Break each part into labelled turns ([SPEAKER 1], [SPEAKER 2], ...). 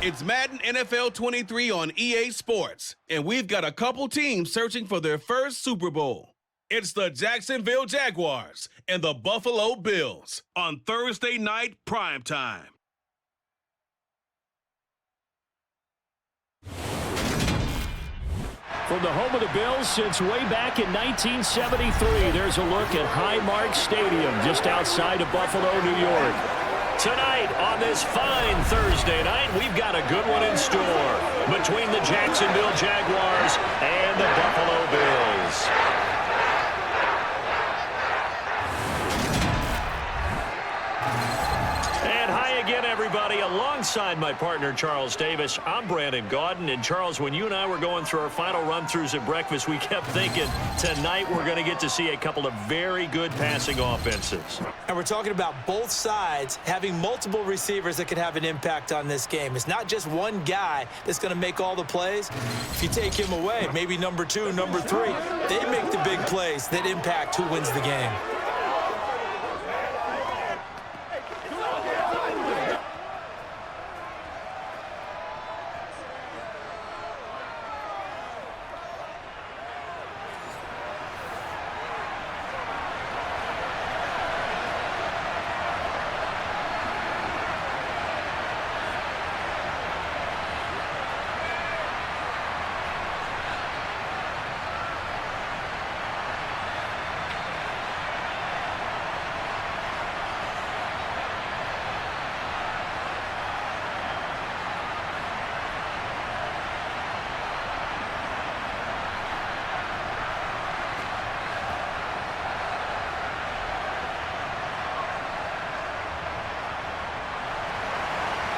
[SPEAKER 1] It's Madden NFL 23 on EA Sports, and we've got a couple teams searching for their first Super Bowl. It's the Jacksonville Jaguars and the Buffalo Bills on Thursday night primetime.
[SPEAKER 2] From the home of the Bills since way back in 1973, there's a look at Highmark Stadium just outside of Buffalo, New York. Tonight, on this fine Thursday night, we've got a good one in store between the Jacksonville Jaguars and the Buffalo Bills. And hi again, everybody. Alongside my partner, Charles Davis, I'm Brandon Gaudin. And Charles, when you and I were going through our final run-throughs at breakfast, we kept thinking tonight we're going to get to see a couple of very good passing offenses.
[SPEAKER 3] And we're talking about both sides having multiple receivers that could have an impact on this game. It's not just one guy that's going to make all the plays. If you take him away, maybe number 2, number 3, they make the big plays that impact who wins the game.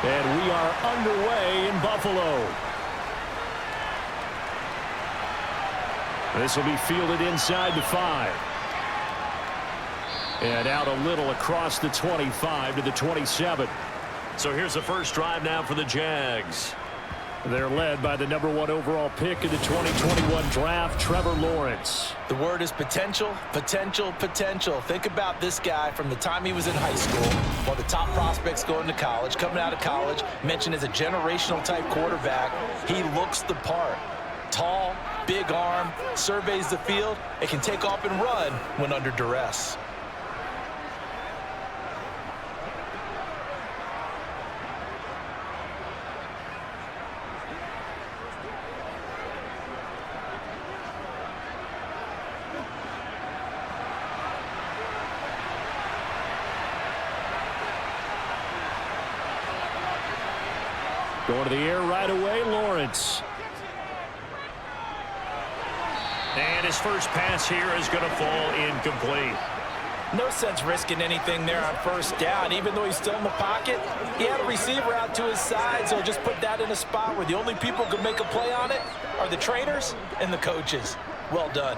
[SPEAKER 2] And we are underway in Buffalo. This will be fielded inside the 5. And out a little across the 25 to the 27. So here's the first drive now for the Jags. They're led by the number 1 overall pick in the 2021 draft, Trevor Lawrence.
[SPEAKER 3] The word is potential, potential, potential. Think about this guy from the time he was in high school, one of the top prospects going to college, coming out of college, mentioned as a generational type quarterback. He looks the part. Tall, big arm, surveys the field, and can take off and run when under duress.
[SPEAKER 2] Going to the air right away, Lawrence. And his first pass here is going to fall incomplete.
[SPEAKER 3] No sense risking anything there on first down. Even though he's still in the pocket, he had a receiver out to his side, so just put that in a spot where the only people who can make a play on it are the trainers and the coaches. Well done.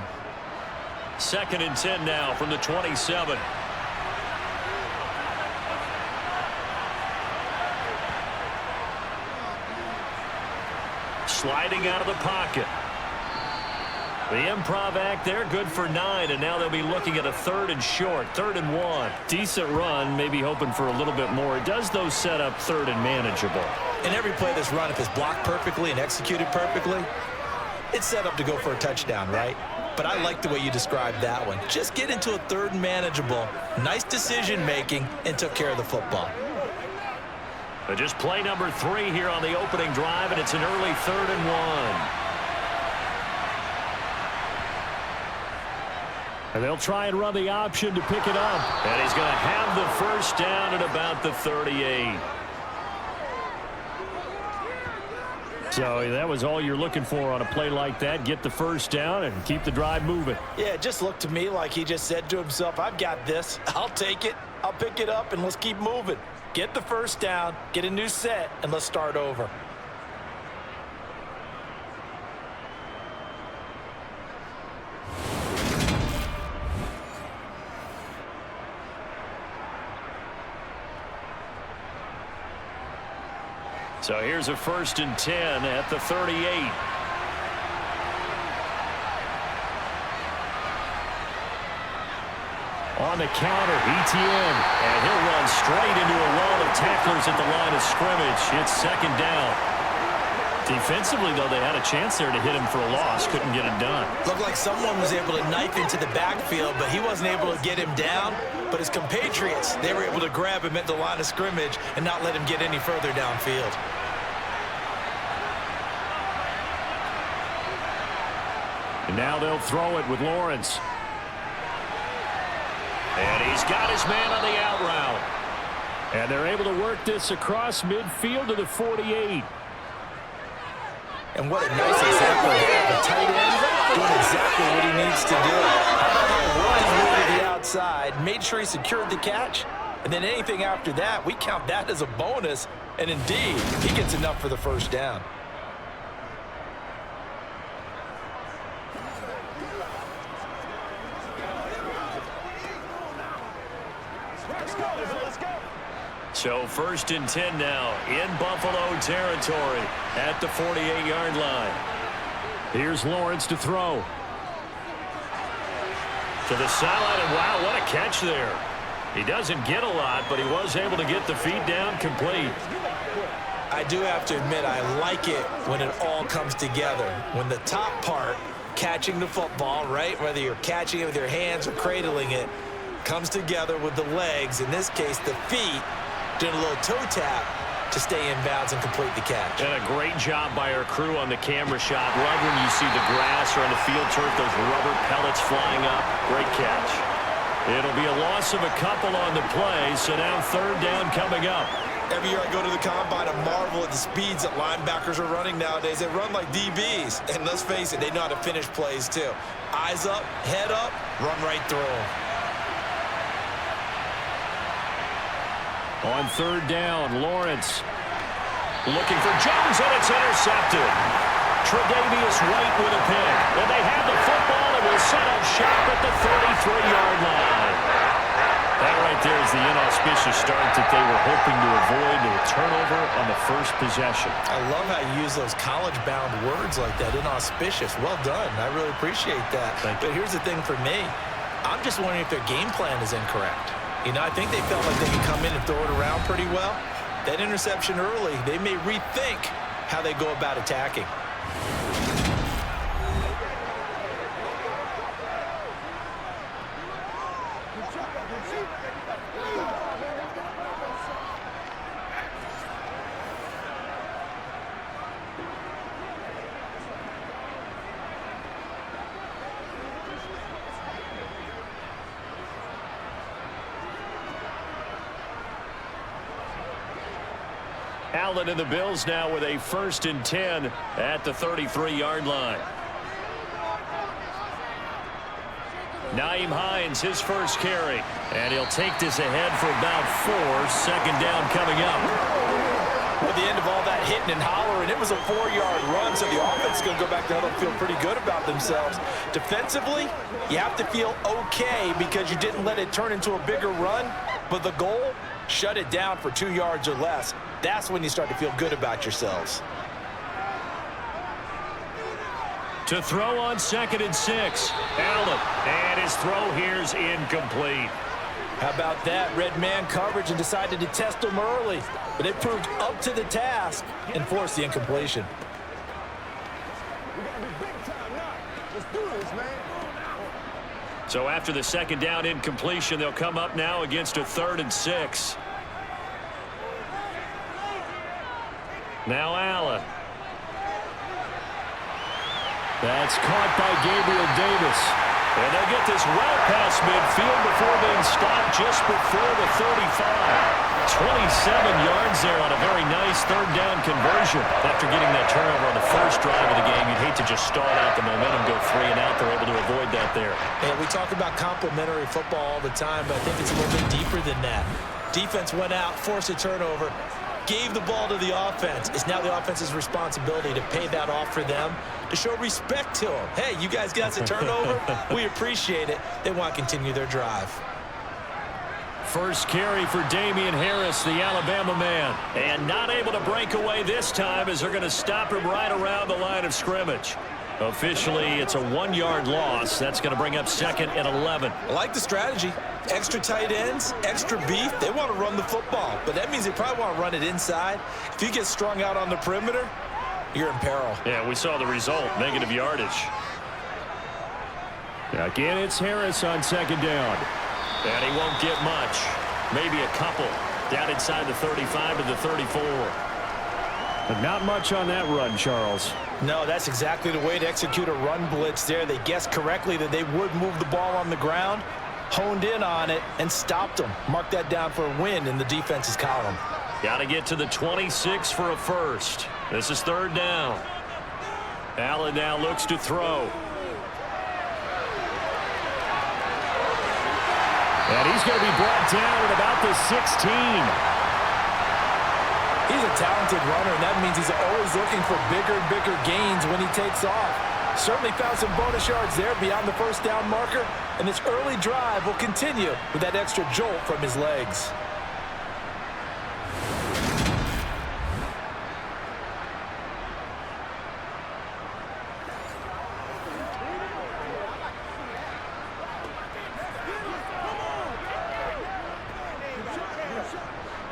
[SPEAKER 2] 2nd and 10 now from the 27. Sliding out of the pocket. The improv act there, good for 9, and now they'll be looking at a 3rd and short, 3rd and 1. Decent run, maybe hoping for a little bit more. It does, though, set up 3rd and manageable.
[SPEAKER 3] And every play that's run, if it's blocked perfectly and executed perfectly, it's set up to go for a touchdown, right? But I like the way you described that one. Just get into a 3rd and manageable, nice decision-making, and took care of the football.
[SPEAKER 2] Just play number 3 here on the opening drive, and it's an early 3rd and 1. And they'll try and run the option to pick it up. And he's going to have the first down at about the 38. So that was all you're looking for on a play like that. Get the first down and keep the drive moving.
[SPEAKER 3] Yeah, it just looked to me like he just said to himself, I've got this. I'll take it. I'll pick it up, and let's keep moving. Get the first down, get a new set, and let's start over.
[SPEAKER 2] So here's a 1st and 10 at the 38. On the counter, ETN. And he'll run straight into a wall of tacklers at the line of scrimmage. It's second down. Defensively, though, they had a chance there to hit him for a loss. Couldn't get it done.
[SPEAKER 3] Looked like someone was able to knife into the backfield, but he wasn't able to get him down. But his compatriots, they were able to grab him at the line of scrimmage and not let him get any further downfield.
[SPEAKER 2] And now they'll throw it with Lawrence. And he's got his man on the out route. And they're able to work this across midfield to the 48.
[SPEAKER 3] And what a nice example there. The tight end doing exactly what he needs to do. Run his way to the outside, made sure he secured the catch, and then anything after that, we count that as a bonus. And indeed, he gets enough for the first down.
[SPEAKER 2] So first and 10 now in Buffalo territory at the 48-yard line. Here's Lawrence to throw. To the sideline, and wow, what a catch there. He doesn't get a lot, but he was able to get the feet down complete.
[SPEAKER 3] I do have to admit, I like it when it all comes together. When the top part, catching the football, right, whether you're catching it with your hands or cradling it, comes together with the legs, in this case the feet, doing a little toe tap to stay in bounds and complete the catch.
[SPEAKER 2] And a great job by our crew on the camera shot. Love when you see the grass or on the field turf, those rubber pellets flying up. Great catch. It'll be a loss of a couple on the play, so now third down coming up.
[SPEAKER 3] Every year I go to the combine, I marvel at the speeds that linebackers are running nowadays. They run like DBs, and let's face it, they know how to finish plays too. Eyes up, head up, run right through them.
[SPEAKER 2] On third down, Lawrence looking for Jones, and it's intercepted. Tre'Davious White with a pick. And they have the football and will set up shop at the 33-yard line. That right there is the inauspicious start that they were hoping to avoid, a turnover on the first possession.
[SPEAKER 3] I love how you use those college-bound words like that, inauspicious. Well done. I really appreciate that. But here's the thing for me. I'm just wondering if their game plan is incorrect. You know, I think they felt like they could come in and throw it around pretty well. That interception early, they may rethink how they go about attacking.
[SPEAKER 2] Allen and the Bills now with a first and 10 at the 33-yard line. Naeem Hines, his first carry. And he'll take this ahead for about 4. Second down coming up.
[SPEAKER 3] At the end of all that hitting and hollering, it was a 4-yard run, so the offense is going to go back there and feel pretty good about themselves. Defensively, you have to feel okay because you didn't let it turn into a bigger run, but the goal, shut it down for 2 yards or less. That's when you start to feel good about yourselves.
[SPEAKER 2] To throw on second and 6. Allen, and his throw here's incomplete.
[SPEAKER 3] How about that? Red man coverage and decided to test him early, but it proved up to the task and forced the incompletion.
[SPEAKER 2] So after the second down incompletion, they'll come up now against a 3rd and 6. Now Allen. That's caught by Gabriel Davis. And they'll get this well past midfield before being stopped just before the 35. 27 yards there on a very nice third down conversion. After getting that turnover on the first drive of the game, you'd hate to just stall out the momentum, go 3 and out. They're able to avoid that there.
[SPEAKER 3] Yeah, we talk about complementary football all the time, but I think it's a little bit deeper than that. Defense went out, forced a turnover, gave the ball to the offense. It's now the offense's responsibility to pay that off for them, to show respect to them. Hey, you guys got a turnover? We appreciate it. They want to continue their drive.
[SPEAKER 2] First carry for Damian Harris, the Alabama man. And not able to break away this time as they're going to stop him right around the line of scrimmage. Officially, it's a 1-yard loss. That's going to bring up 2nd and 11.
[SPEAKER 3] I like the strategy. Extra tight ends, extra beef, they want to run the football. But that means they probably want to run it inside. If you get strung out on the perimeter, you're in peril.
[SPEAKER 2] Yeah, we saw the result, negative yardage. Again, it's Harris on second down. And he won't get much. Maybe a couple. Down inside the 35 to the 34. But not much on that run, Charles.
[SPEAKER 3] No, that's exactly the way to execute a run blitz there. They guessed correctly that they would move the ball on the ground, honed in on it, and stopped them. Mark that down for a win in the defense's column.
[SPEAKER 2] Got to get to the 26 for a first. This is third down. Allen now looks to throw. And he's going to be brought down at about the 16.
[SPEAKER 3] He's a talented runner, and that means he's always looking for bigger and bigger gains when he takes off. Certainly found some bonus yards there beyond the first down marker, and this early drive will continue with that extra jolt from his legs.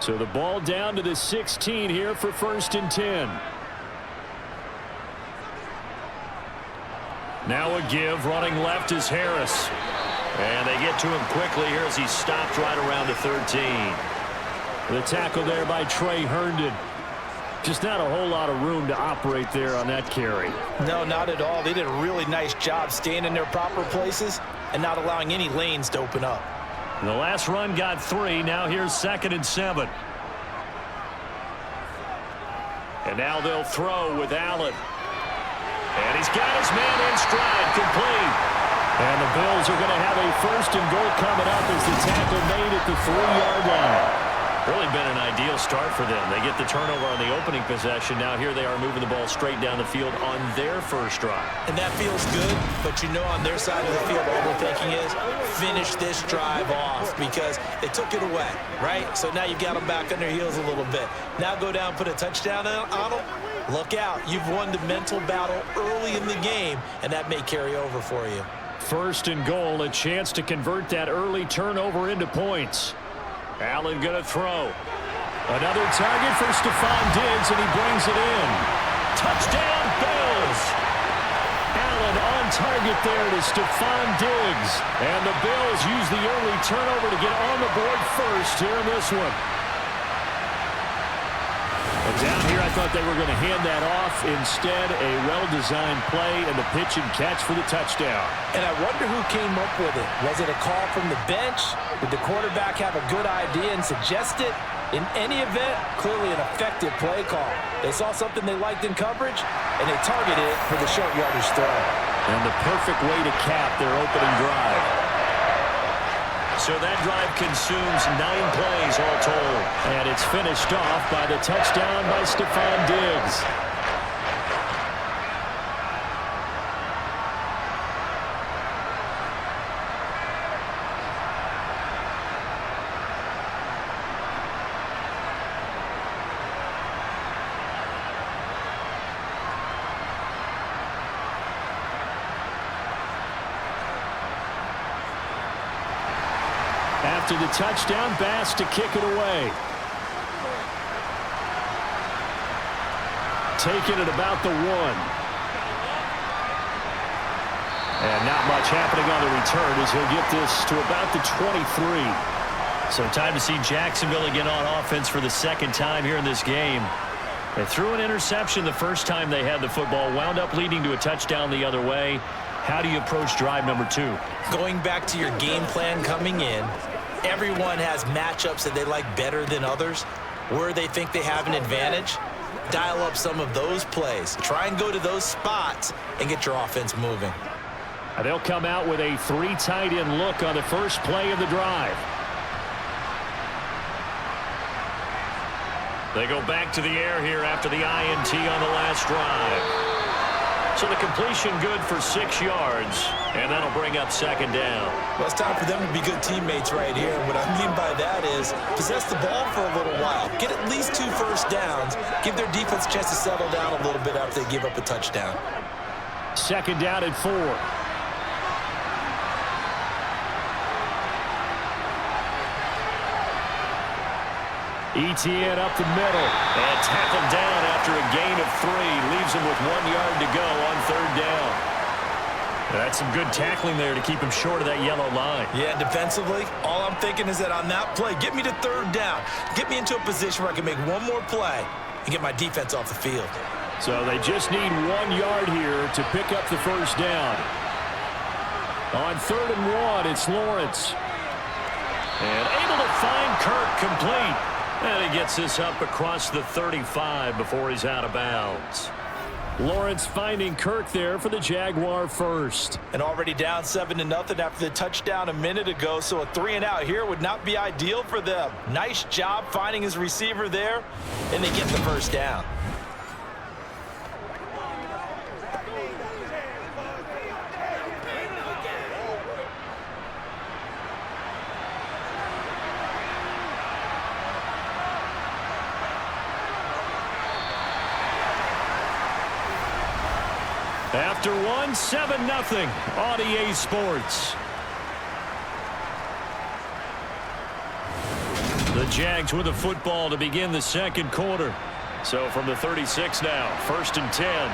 [SPEAKER 2] So the ball down to the 16 here for 1st and 10. Now a give, running left is Harris. And they get to him quickly here as he's stopped right around the 13. The tackle there by Trey Herndon. Just not a whole lot of room to operate there on that carry.
[SPEAKER 3] No, not at all. They did a really nice job staying in their proper places and not allowing any lanes to open up.
[SPEAKER 2] The last run got 3. Now here's 2nd and 7. And now they'll throw with Allen. And he's got his man in stride, complete. And the Bills are going to have a 1st and goal coming up as the tackle made at the 3-yard line. Really been an ideal start for them. They get the turnover on the opening possession. Now here they are moving the ball straight down the field on their first drive.
[SPEAKER 3] And that feels good, but you know on their side of the field all they're thinking is finish this drive off because they took it away, right? So now you've got them back on their heels a little bit. Now go down, put a touchdown on them. Look out. You've won the mental battle early in the game, and that may carry over for you.
[SPEAKER 2] 1st and goal, a chance to convert that early turnover into points. Allen going to throw. Another target for Stephon Diggs, and he brings it in. Touchdown, Bills! Allen on target there to Stephon Diggs. And the Bills use the early turnover to get on the board first here in this one. But down here, I thought they were going to hand that off. Instead, a well-designed play and the pitch and catch for the touchdown.
[SPEAKER 3] And I wonder who came up with it. Was it a call from the bench? Did the quarterback have a good idea and suggest it? In any event, clearly an effective play call. They saw something they liked in coverage, and they targeted it for the short yardage throw.
[SPEAKER 2] And the perfect way to cap their opening drive. So that drive consumes 9 plays all told. And it's finished off by the touchdown by Stephon Diggs. After the touchdown, Bass to kick it away. Taking it about the 1. And not much happening on the return as he'll get this to about the 23. So time to see Jacksonville again on offense for the 2nd time here in this game. They threw an interception the first time they had the football, wound up leading to a touchdown the other way. How do you approach drive number 2?
[SPEAKER 3] Going back to your game plan coming in, everyone has matchups that they like better than others. Where they think they have an advantage, dial up some of those plays. Try and go to those spots and get your offense moving.
[SPEAKER 2] They'll come out with a 3 tight end look on the first play of the drive. They go back to the air here after the INT on the last drive. So the completion good for 6 yards, and that'll bring up 2nd down.
[SPEAKER 3] Well, it's time for them to be good teammates right here. What I mean by that is possess the ball for a little while. Get at least 2 first downs. Give their defense a chance to settle down a little bit after they give up a touchdown.
[SPEAKER 2] 2nd down and 4. ETN up the middle and tackled down after a gain of 3. Leaves him with 1 yard to go on 3rd down. That's some good tackling there to keep him short of that yellow line.
[SPEAKER 3] Yeah, defensively, all I'm thinking is that on that play, get me to 3rd down. Get me into a position where I can make one more play and get my defense off the field.
[SPEAKER 2] So they just need 1 yard here to pick up the 1st down. On 3rd and 1, it's Lawrence. And able to find Kirk complete. And he gets this up across the 35 before he's out of bounds. Lawrence finding Kirk there for the Jaguar first.
[SPEAKER 3] And already down 7-0 after the touchdown a minute ago, so a 3 and out here would not be ideal for them. Nice job finding his receiver there, and they get the 1st down.
[SPEAKER 2] After 1, 7-0 on EA Sports. The Jags with the football to begin the 2nd quarter. So from the 36 now, 1st and 10.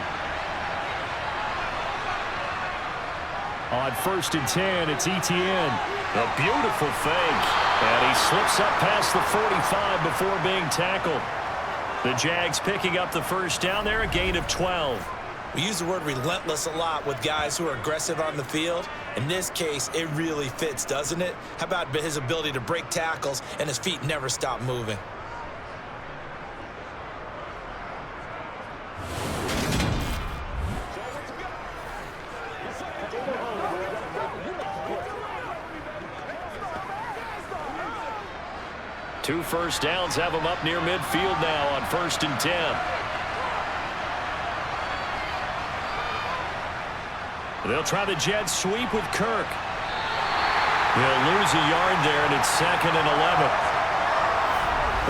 [SPEAKER 2] On 1st and 10, it's ETN. A beautiful fake. And he slips up past the 45 before being tackled. The Jags picking up the 1st down there, a gain of 12.
[SPEAKER 3] We use the word relentless a lot with guys who are aggressive on the field. In this case, it really fits, doesn't it? How about his ability to break tackles and his feet never stop moving?
[SPEAKER 2] Two 1st downs have him up near midfield now on 1st and 10. They'll try the jet sweep with Kirk. They'll lose a yard there, and it's 2nd and 11.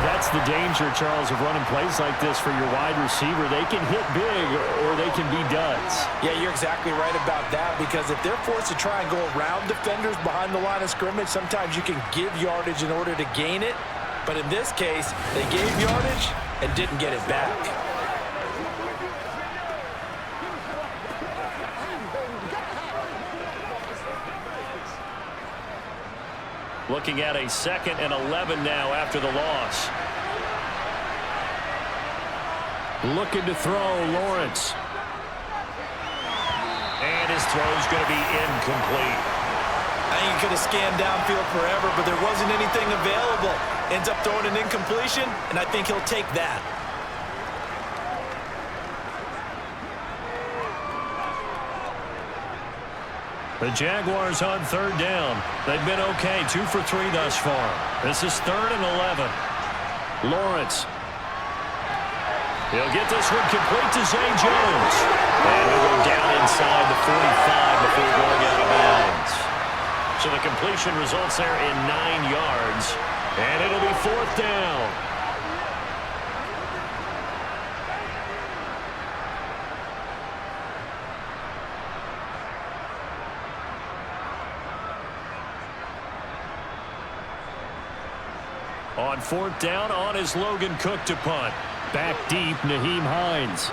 [SPEAKER 2] That's the danger, Charles, of running plays like this for your wide receiver. They can hit big, or they can be duds.
[SPEAKER 3] Yeah, you're exactly right about that, because if they're forced to try and go around defenders behind the line of scrimmage, sometimes you can give yardage in order to gain it. But in this case, they gave yardage and didn't get it back.
[SPEAKER 2] Looking at a 2nd and 11 now after the loss. Looking to throw, Lawrence. And his throw's going to be incomplete.
[SPEAKER 3] I think he could have scanned downfield forever, but there wasn't anything available. Ends up throwing an incompletion, and I think he'll take that.
[SPEAKER 2] The Jaguars on 3rd down. They've been okay, 2 for 3 thus far. This is 3rd and 11. Lawrence. He'll get this one complete to Zay Jones. And he'll go down inside the 45 before going out of bounds. So the completion results there in 9 yards. And it'll be 4th down. On 4th down, on is Logan Cook to punt. Back deep, Nyheim Hines.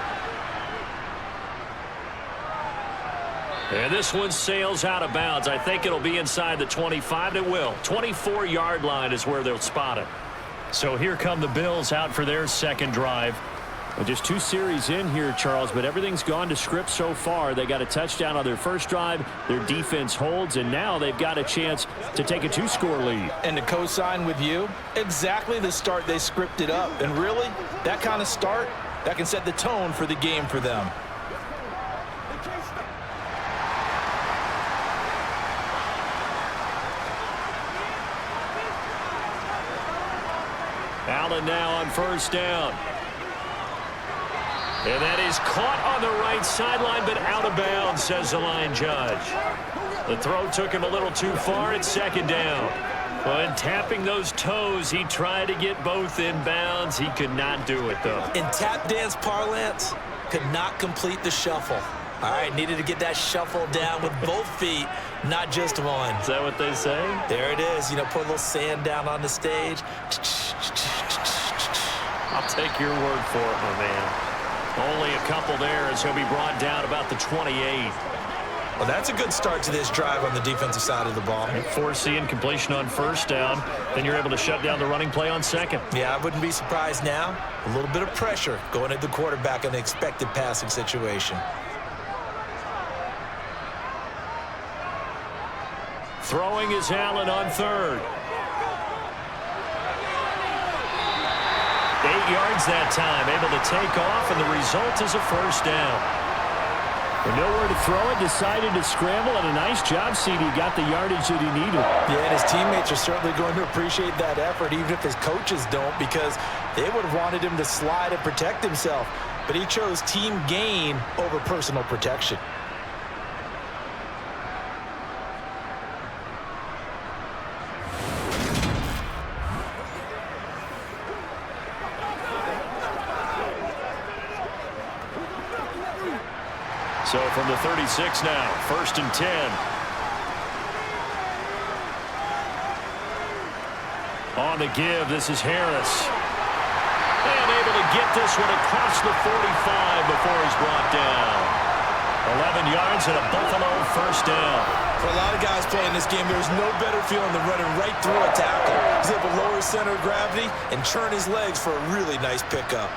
[SPEAKER 2] And this one sails out of bounds. I think it'll be inside the 25. It will. 24-yard line is where they'll spot it. So here come the Bills out for their 2nd drive. Well, just 2 series in here, Charles, but everything's gone to script so far. They got a touchdown on their 1st drive. Their defense holds, and now they've got a chance to take a 2-score lead.
[SPEAKER 3] And to co-sign with you, exactly the start they scripted up. And really, that kind of start, that can set the tone for the game for them.
[SPEAKER 2] Allen now on 1st down. And that is caught on the right sideline, but out of bounds, says the line judge. The throw took him a little too far. It's 2nd down. When tapping those toes, he tried to get both in bounds. He could not do it, though.
[SPEAKER 3] In tap dance parlance, could not complete the shuffle. All right, needed to get that shuffle down with both feet, not just one.
[SPEAKER 2] Is that what they say?
[SPEAKER 3] There it is. You know, put a little sand down on the stage.
[SPEAKER 2] I'll take your word for it, my man. Only a couple there as he'll be brought down about the 28.
[SPEAKER 3] Well, that's a good start to this drive on the defensive side of the ball.
[SPEAKER 2] Forcing completion on first down. Then you're able to shut down the running play on second.
[SPEAKER 3] Yeah, I wouldn't be surprised now. A little bit of pressure going at the quarterback in an expected passing situation.
[SPEAKER 2] Throwing is Allen on third. 8 yards that time, able to take off, and the result is a first down. With nowhere to throw it, decided to scramble, and a nice job, CD. Got the yardage that he needed.
[SPEAKER 3] Yeah, and his teammates are certainly going to appreciate that effort, even if his coaches don't, because they would have wanted him to slide and protect himself. But he chose team gain over personal protection.
[SPEAKER 2] So from the 36 now, 1st and 10. On the give, this is Harris. And able to get this one across the 45 before he's brought down. 11 yards and a Buffalo first down.
[SPEAKER 3] For a lot of guys playing this game, there's no better feeling than running right through a tackle. He's able to lower his center of gravity and churn his legs for a really nice pickup.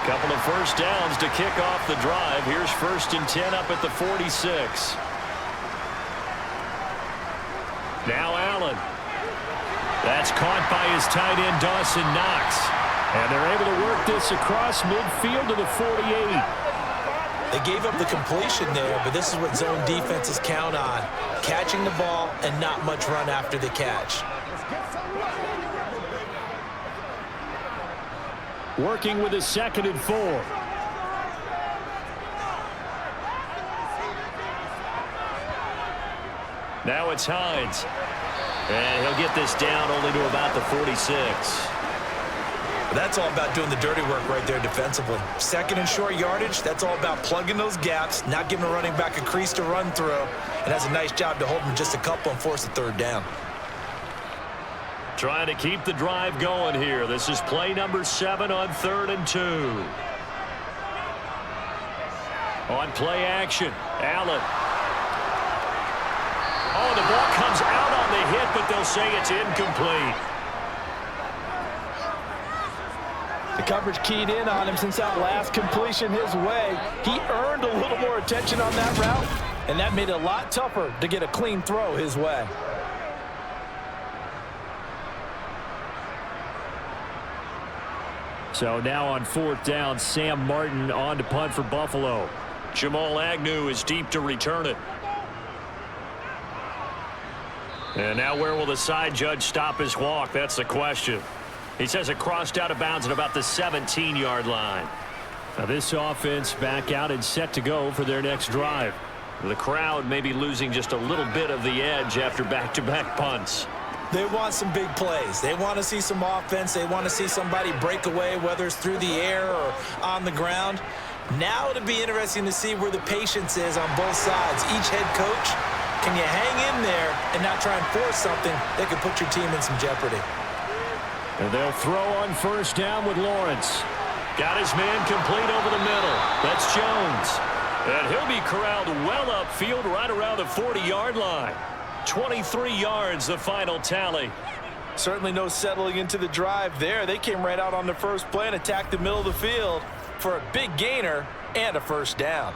[SPEAKER 2] Couple of first downs to kick off the drive. Here's 1st and 10 up at the 46. Now Allen. That's caught by his tight end, Dawson Knox. And they're able to work this across midfield to the 48.
[SPEAKER 3] They gave up the completion there, but this is what zone defenses count on. Catching the ball and not much run after the catch.
[SPEAKER 2] Working with a 2nd and 4. Now it's Hines. And he'll get this down only to about the 46.
[SPEAKER 3] That's all about doing the dirty work right there defensively. 2nd and short yardage, that's all about plugging those gaps, not giving a running back a crease to run through, and has a nice job to hold him just a couple and force a 3rd down.
[SPEAKER 2] Trying to keep the drive going here. This is play number 7 on 3rd and 2. On play action, Allen. Oh, the ball comes out on the hit, but they'll say it's incomplete.
[SPEAKER 4] The coverage keyed in on him since that last completion his way. He earned a little more attention on that route, and that made it a lot tougher to get a clean throw his way.
[SPEAKER 2] So now on 4th down, Sam Martin on to punt for Buffalo. Jamal Agnew is deep to return it. And now where will the side judge stop his walk? That's the question. He says it crossed out of bounds at about the 17-yard line. Now this offense back out and set to go for their next drive. The crowd may be losing just a little bit of the edge after back-to-back punts.
[SPEAKER 3] They want some big plays. They want to see some offense. They want to see somebody break away, whether it's through the air or on the ground. Now it'll be interesting to see where the patience is on both sides. Each head coach, can you hang in there and not try and force something that could put your team in some jeopardy?
[SPEAKER 2] And they'll throw on 1st down with Lawrence. Got his man complete over the middle. That's Jones. And he'll be corralled well upfield right around the 40-yard line. 23 yards, the final tally.
[SPEAKER 4] Certainly no settling into the drive there. They came right out on the first play and attacked the middle of the field for a big gainer and a 1st down.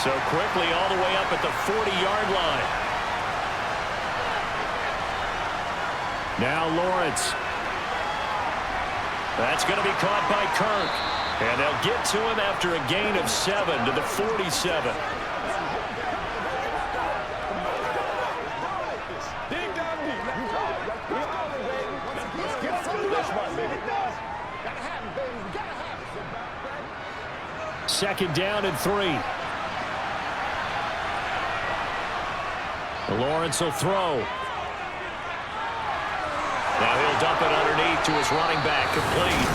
[SPEAKER 2] So quickly all the way up at the 40-yard line. Now Lawrence. That's going to be caught by Kirk. And they'll get to him after a gain of 7 to the 47. 2nd down and 3. Lawrence will throw. Now he'll dump it underneath to his running back, complete.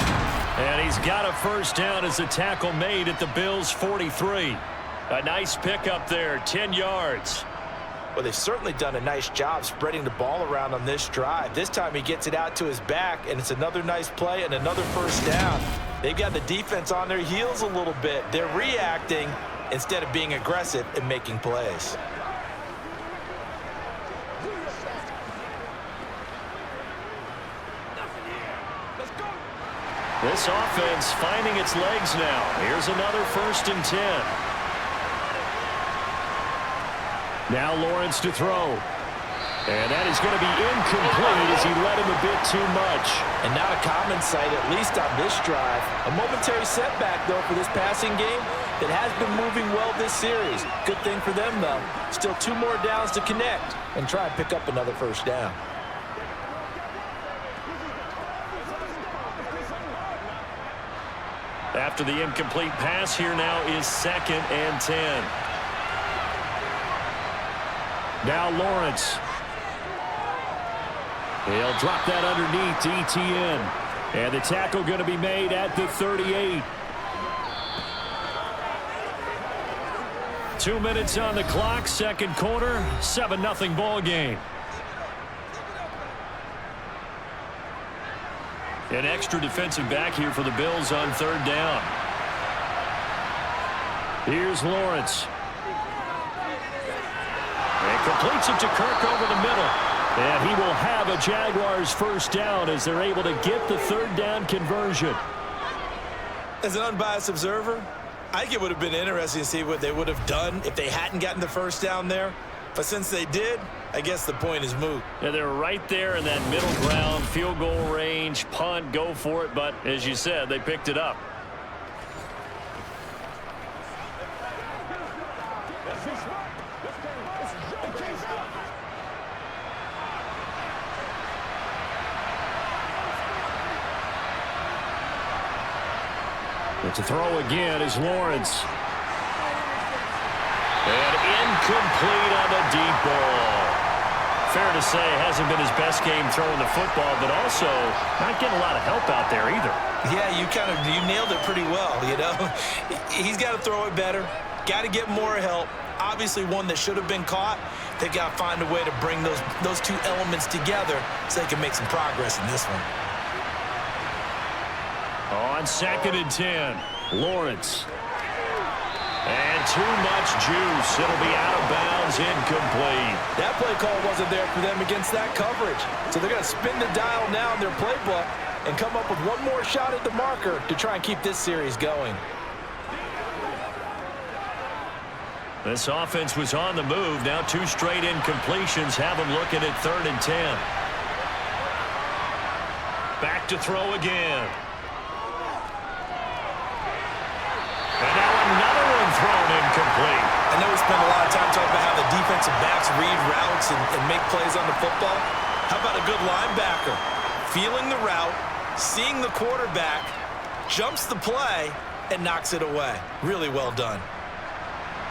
[SPEAKER 2] And he's got a 1st down as the tackle made at the Bills' 43. A nice pickup there, 10 yards.
[SPEAKER 4] Well, they've certainly done a nice job spreading the ball around on this drive. This time he gets it out to his back, and it's another nice play and another 1st down. They've got the defense on their heels a little bit. They're reacting instead of being aggressive and making plays.
[SPEAKER 2] This offense finding its legs now. Here's another 1st and 10. Now Lawrence to throw. And that is going to be incomplete as he led him a bit too much.
[SPEAKER 4] And not a common sight, at least on this drive. A momentary setback, though, for this passing game that has been moving well this series. Good thing for them, though. Still 2 more downs to connect and try and pick up another 1st down.
[SPEAKER 2] After the incomplete pass, here now is 2nd and 10. Now Lawrence. He'll drop that underneath to ETN. And the tackle going to be made at the 38. 2 minutes on the clock, 2nd quarter, 7-0 ball game. An extra defensive back here for the Bills on 3rd down. Here's Lawrence. And completes it to Kirk over the middle. And he will have a Jaguars 1st down as they're able to get the 3rd down conversion.
[SPEAKER 4] As an unbiased observer, I think it would have been interesting to see what they would have done if they hadn't gotten the 1st down there. But since they did, I guess the point is moot.
[SPEAKER 2] Yeah, they're right there in that middle ground, field goal range, punt, go for it. But as you said, they picked it up. But to throw again is Lawrence. And incomplete on the deep ball. Fair to say, hasn't been his best game throwing the football, but also not getting a lot of help out there either.
[SPEAKER 4] Yeah, you nailed it pretty well, you know. He's got to throw it better, got to get more help. Obviously one that should have been caught. They got to find a way to bring those 2 elements together so they can make some progress in this one.
[SPEAKER 2] On 2nd and 10, Lawrence. And too much juice. It'll be out of bounds, incomplete.
[SPEAKER 4] That play call wasn't there for them against that coverage. So they're going to spin the dial now in their playbook and come up with one more shot at the marker to try and keep this series going.
[SPEAKER 2] This offense was on the move. Now 2 straight incompletions have them looking at 3rd and 10. Back to throw again. And now another one thrown incomplete.
[SPEAKER 4] I know we spent a lot of time talking about how the defensive backs read routes and make plays on the football. How about a good linebacker? Feeling the route, seeing the quarterback, jumps the play, and knocks it away. Really well done.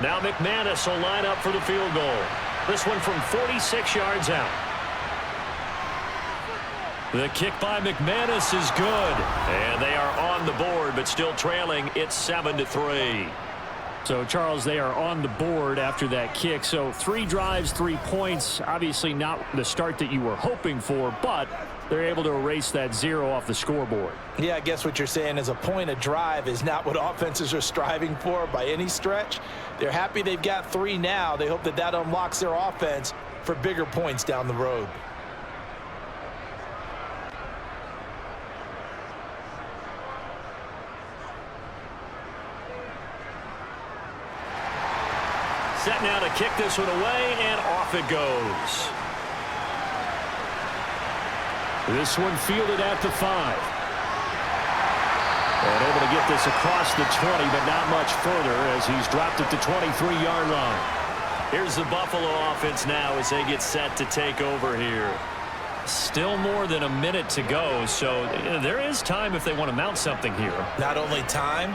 [SPEAKER 2] Now McManus will line up for the field goal. This one from 46 yards out. The kick by McManus is good. And they are on the board, but still trailing. It's 7-3. So, Charles, they are on the board after that kick. So 3 drives, 3 points. Obviously not the start that you were hoping for, but they're able to erase that 0 off the scoreboard.
[SPEAKER 4] Yeah, I guess what you're saying is a point a drive is not what offenses are striving for by any stretch. They're happy they've got 3 now. They hope that that unlocks their offense for bigger points down the road.
[SPEAKER 2] Set now to kick this one away, and off it goes. This one fielded at the 5. And able to get this across the 20, but not much further as he's dropped it to 23-yard line. Here's the Buffalo offense now as they get set to take over here. Still more than a minute to go, so there is time if they want to mount something here.
[SPEAKER 4] Not only time,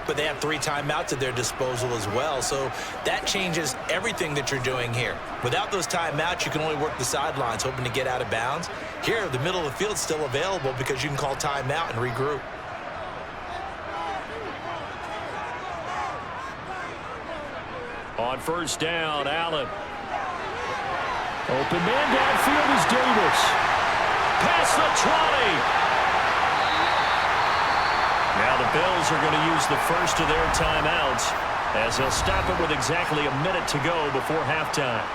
[SPEAKER 3] but they have 3 timeouts at their disposal as well. So that changes everything that you're doing here. Without those timeouts, you can only work the sidelines, hoping to get out of bounds. Here, the middle of the field is still available because you can call timeout and regroup.
[SPEAKER 2] On first down, Allen. Open man downfield is Davis. Past the 20. Now the Bills are going to use the first of their timeouts as they'll stop it with exactly a minute to go before halftime.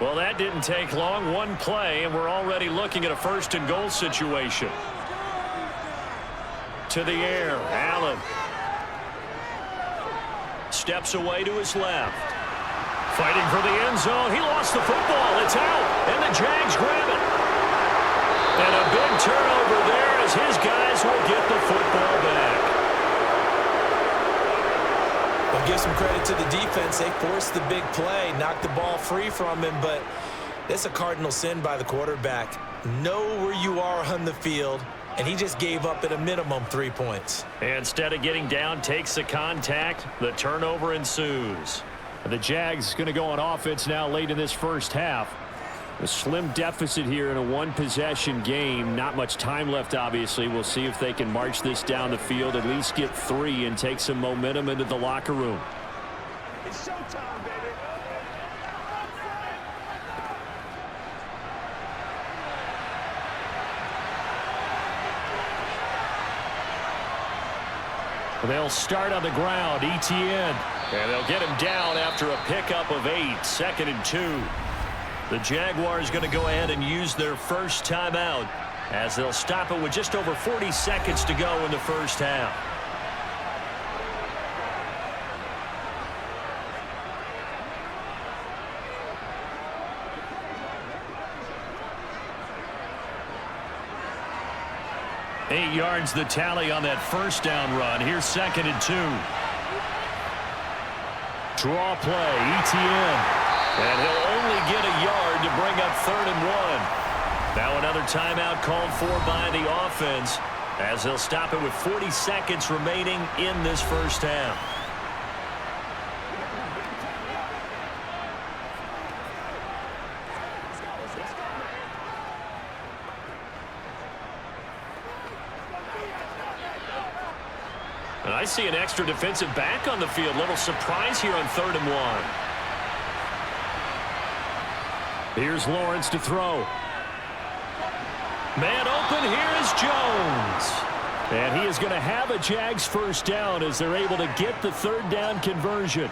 [SPEAKER 2] Well, that didn't take long. One play, and we're already looking at a first-and-goal situation. To the air, Allen. Steps away to his left. Fighting for the end zone. He lost the football. It's out, and the Jags grab it. And a big turnover there as his guys will get the football back.
[SPEAKER 3] Well, give some credit to the defense. They forced the big play, knocked the ball free from him, but it's a cardinal sin by the quarterback. Know where you are on the field, and he just gave up at a minimum 3 points.
[SPEAKER 2] And instead of getting down, takes the contact. The turnover ensues. The Jags going to go on offense now late in this first half. A slim deficit here in a one-possession game. Not much time left, obviously. We'll see if they can march this down the field, at least get 3 and take some momentum into the locker room.
[SPEAKER 5] It's showtime, baby.
[SPEAKER 2] They'll start on the ground. ETN. And they'll get him down after a pickup of 8. 2nd and 2. The Jaguars going to go ahead and use their first timeout as they'll stop it with just over 40 seconds to go in the first half. Eight yards the tally on that first down run. Here's 2nd and 2. Draw play, ETN. And he'll only get a yard to bring up 3rd and 1. Now another timeout called for by the offense as they'll stop it with 40 seconds remaining in this first half. And I see an extra defensive back on the field. Little surprise here on 3rd and 1. Here's Lawrence to throw. Man open, here is Jones. And he is going to have a Jags first down as they're able to get the 3rd down conversion.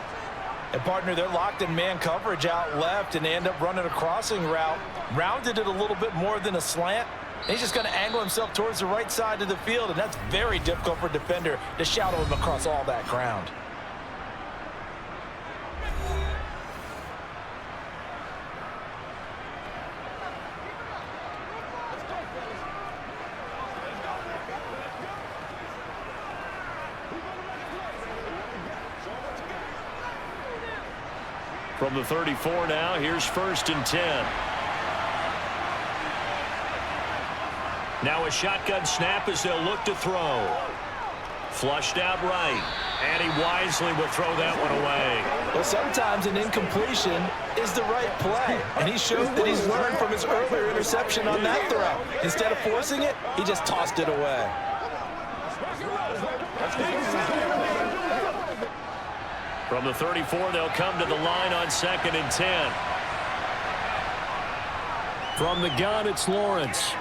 [SPEAKER 3] And, partner, they're locked in man coverage out left, and they end up running a crossing route. Rounded it a little bit more than a slant. And he's just going to angle himself towards the right side of the field, and that's very difficult for a defender to shadow him across all that ground.
[SPEAKER 2] From the 34 now, here's 1st and 10. Now a shotgun snap as they'll look to throw. Flushed out right. And he wisely will throw that one away.
[SPEAKER 3] Well, sometimes an incompletion is the right play. And he showed that he's learned from his earlier interception on that throw. Instead of forcing it, he just tossed it away.
[SPEAKER 2] From the 34, they'll come to the line on 2nd and 10. From the gun, it's Lawrence.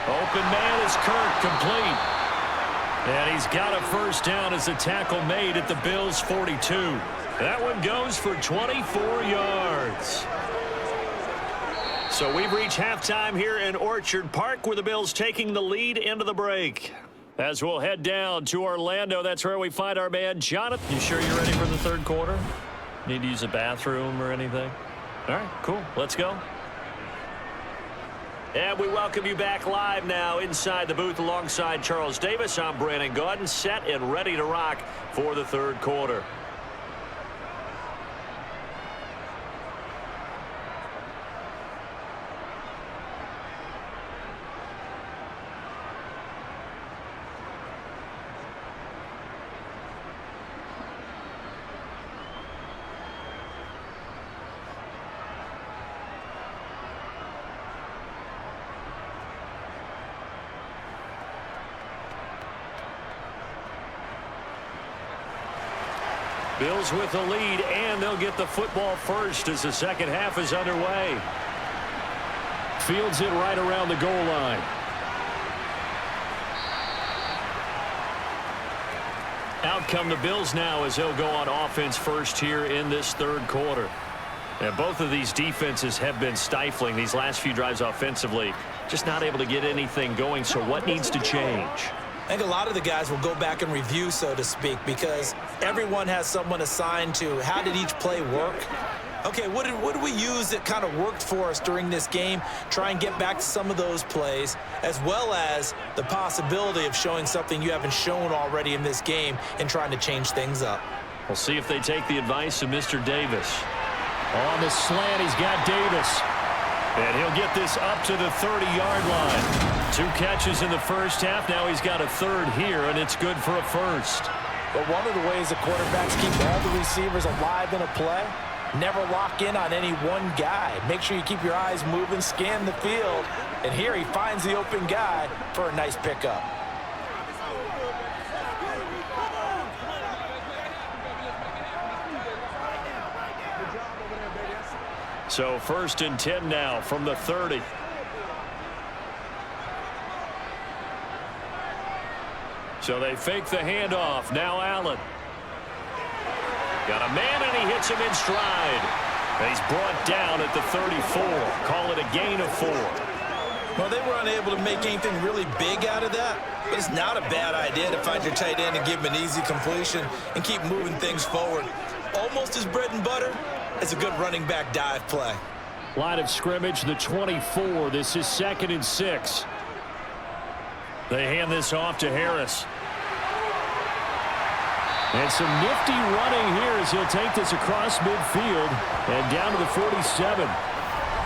[SPEAKER 2] Open man is Kirk, complete. And he's got a first down as the tackle made at the Bills' 42. That one goes for 24 yards. So we've reached halftime here in Orchard Park, where the Bills taking the lead into the break. As we'll head down to Orlando, that's where we find our man Jonathan. You sure you're ready for the 3rd quarter? Need to use a bathroom or anything? All right, cool. Let's go. And we welcome you back live now inside the booth alongside Charles Davis. I'm Brandon Gaudin, set and ready to rock for the third quarter. Bills with the lead, and they'll get the football first as the second half is underway. Fields it right around the goal line. Out come the Bills now as they'll go on offense first here in this third quarter. And both of these defenses have been stifling these last few drives offensively. Just not able to get anything going, so what needs to change?
[SPEAKER 3] I think a lot of the guys will go back and review, so to speak, because everyone has someone assigned to how did each play work. Okay, what did we use that kind of worked for us during this game? Try and get back to some of those plays, as well as the possibility of showing something you haven't shown already in this game and trying to change things up.
[SPEAKER 2] We'll see if they take the advice of Mr. Davis. On the slant, he's got Davis. And he'll get this up to the 30-yard line. 2 catches in the first half. Now he's got a third here, and it's good for a first.
[SPEAKER 3] But one of the ways the quarterbacks keep all the receivers alive in a play, never lock in on any one guy. Make sure you keep your eyes moving, scan the field. And here he finds the open guy for a nice pickup.
[SPEAKER 2] So 1st and 10 now from the 30. So they fake the handoff. Now Allen. Got a man, and he hits him in stride. And he's brought down at the 34. Call it a gain of 4.
[SPEAKER 3] Well, they were unable to make anything really big out of that, but it's not a bad idea to find your tight end and give him an easy completion and keep moving things forward. Almost his bread and butter. It's a good running back dive play.
[SPEAKER 2] Line of scrimmage, the 24. This is 2nd and 6. They hand this off to Harris. And some nifty running here as he'll take this across midfield and down to the 47.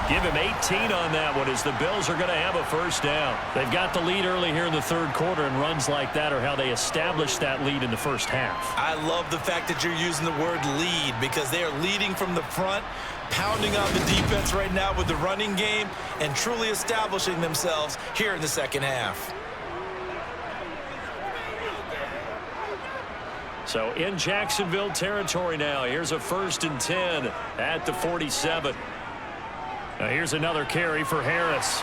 [SPEAKER 2] Give him 18 on that one as the Bills are going to have a first down. They've got the lead early here in the third quarter, and runs like that are how they establish that lead in the first half.
[SPEAKER 3] I love the fact that you're using the word lead because they are leading from the front, pounding on the defense right now with the running game, and truly establishing themselves here in the second half.
[SPEAKER 2] So in Jacksonville territory now. Here's a 1st and 10 at the 47. Now here's another carry for Harris.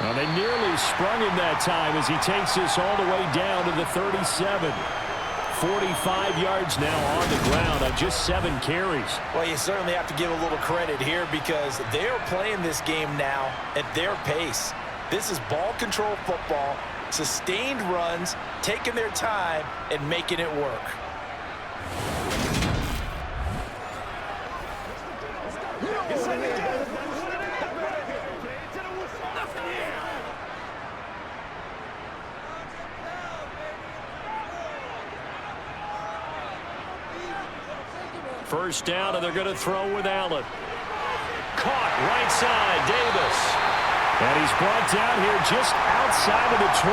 [SPEAKER 2] Well, they nearly sprung him that time as he takes this all the way down to the 37. 45 yards now on the ground on just 7 carries.
[SPEAKER 3] Well, you certainly have to give a little credit here because they're playing this game now at their pace. This is ball control football, sustained runs, taking their time, and making it work.
[SPEAKER 2] First down, and they're going to throw with Allen. Caught right side, Davis. And he's brought down here just outside of the 20.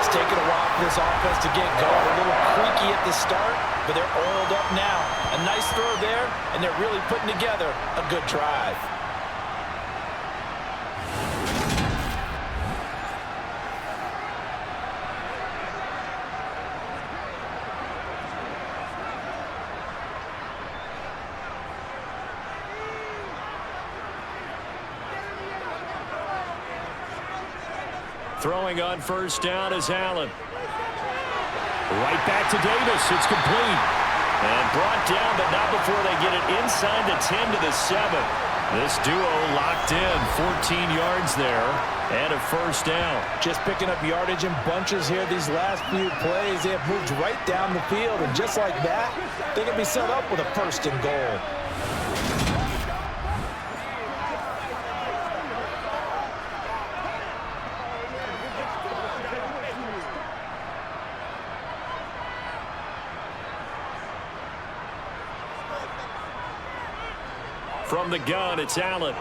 [SPEAKER 3] It's taken a while for this offense to get going. A little creaky at the start, but they're oiled up now. A nice throw there, and they're really putting together a good drive.
[SPEAKER 2] Throwing on first down is Allen. Right back to Davis. It's complete. And brought down, but not before they get it inside the 10 to the 7. This duo locked in. 14 yards there and a first down.
[SPEAKER 3] Just picking up yardage in bunches here these last few plays. They have moved right down the field, and just like that, they can be set up with a 1st and goal.
[SPEAKER 2] From the gun, it's Allen.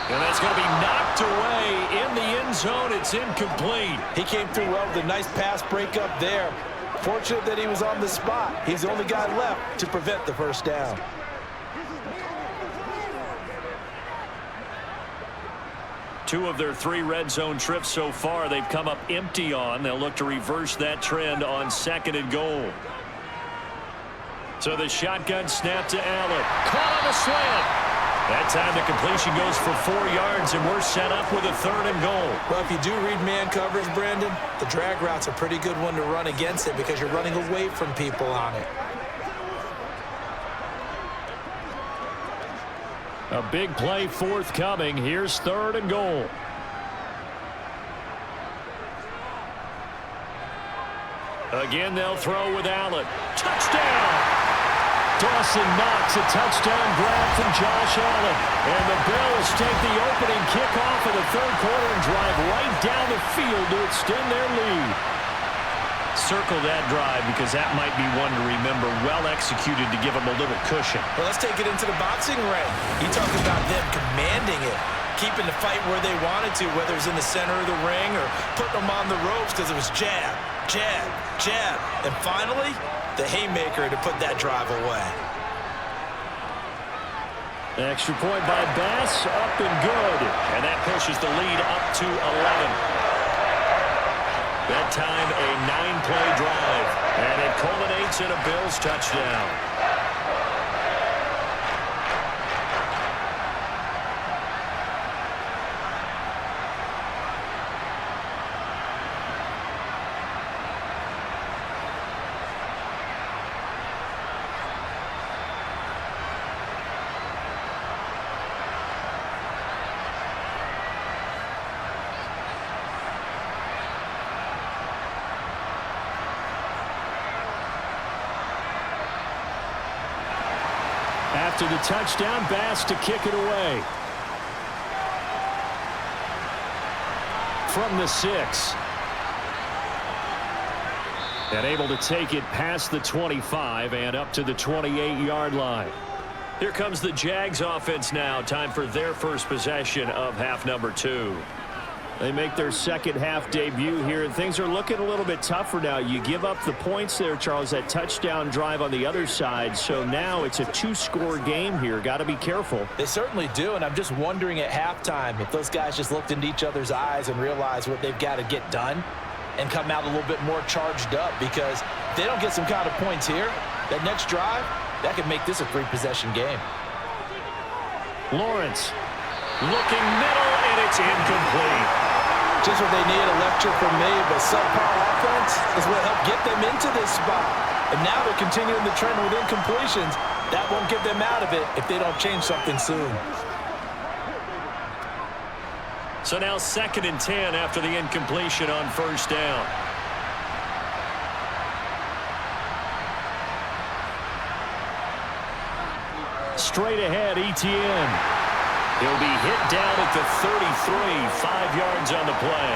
[SPEAKER 2] And that's going to be knocked away in the end zone. It's incomplete.
[SPEAKER 3] He came through well with a nice pass breakup there. Fortunate that he was on the spot. He's the only guy left to prevent the first down.
[SPEAKER 2] Two of their 3 red zone trips so far, they've come up empty on. They'll look to reverse that trend on 2nd and goal. So the shotgun snap to Allen. Caught on the slant. That time the completion goes for 4 yards, and we're set up with a 3rd and goal.
[SPEAKER 3] Well, if you do read man coverage, Brandon, the drag route's a pretty good one to run against it because you're running away from people on it.
[SPEAKER 2] A big play forthcoming. Here's 3rd and goal. Again, they'll throw with Allen. Touchdown! Dawson Knox, a touchdown grab from Josh Allen. And the Bills take the opening kickoff of the 3rd quarter and drive right down the field to extend their lead. Circle that drive because that might be one to remember. Well executed to give them a little cushion.
[SPEAKER 3] Well, let's take it into the boxing ring. You talk about them commanding it, keeping the fight where they wanted to, whether it's in the center of the ring or putting them on the ropes because it was jab, jab, jab. And finally, the haymaker to put that drive away.
[SPEAKER 2] Extra point by Bass, up and good. And that pushes the lead up to 11. That time a 9-play drive. And it culminates in a Bills touchdown. After the touchdown, Bass to kick it away. From the 6. And able to take it past the 25 and up to the 28-yard line. Here comes the Jags offense now. Time for their first possession of half number 2. They make their second half debut here, and things are looking a little bit tougher now. You give up the points there, Charles, that touchdown drive on the other side. So now it's a 2-score game here. Got to be careful.
[SPEAKER 3] They certainly do, and I'm just wondering at halftime if those guys just looked into each other's eyes and realized what they've got to get done and come out a little bit more charged up, because if they don't get some kind of points here, that next drive, that could make this a 3-possession game.
[SPEAKER 2] Lawrence looking middle, and it's incomplete.
[SPEAKER 3] Just what they need, a lecture from me, but subpar offense is what helped get them into this spot. And now they're continuing the trend with incompletions. That won't get them out of it if they don't change something soon.
[SPEAKER 2] So now 2nd and 10 after the incompletion on 1st down. Straight ahead, Etienne. He'll be hit down at the 33, 5 yards on the play.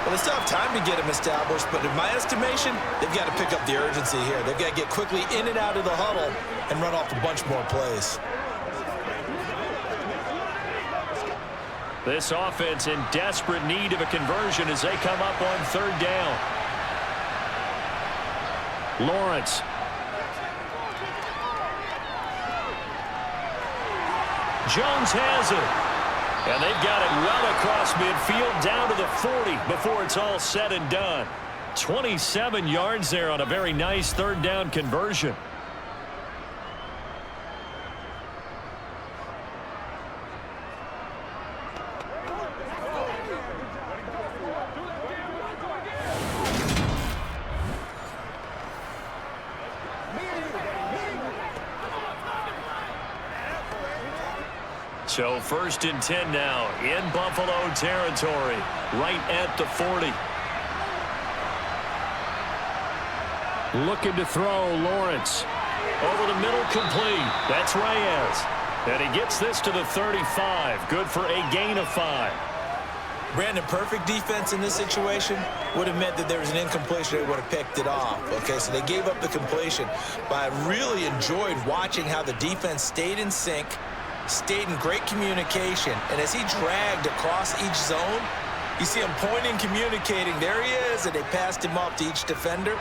[SPEAKER 3] Well, they still have time to get him established, but in my estimation, they've got to pick up the urgency here. They've got to get quickly in and out of the huddle and run off a bunch more plays.
[SPEAKER 2] This offense in desperate need of a conversion as they come up on 3rd down. Lawrence. Jones has it. And they've got it well across midfield down to the 40 before it's all said and done. 27 yards there on a very nice 3rd down conversion. So 1st and 10 now in Buffalo territory, right at the 40. Looking to throw, Lawrence. Over the middle, complete. That's Reyes. And he gets this to the 35. Good for a gain of 5.
[SPEAKER 3] Brandon, perfect defense in this situation would have meant that there was an incompletion. They would have picked it off. Okay, so they gave up the completion. But I really enjoyed watching how the defense stayed in sync, stayed in great communication. And as he dragged across each zone, you see him pointing, communicating. There he is, and they passed him off to each defender.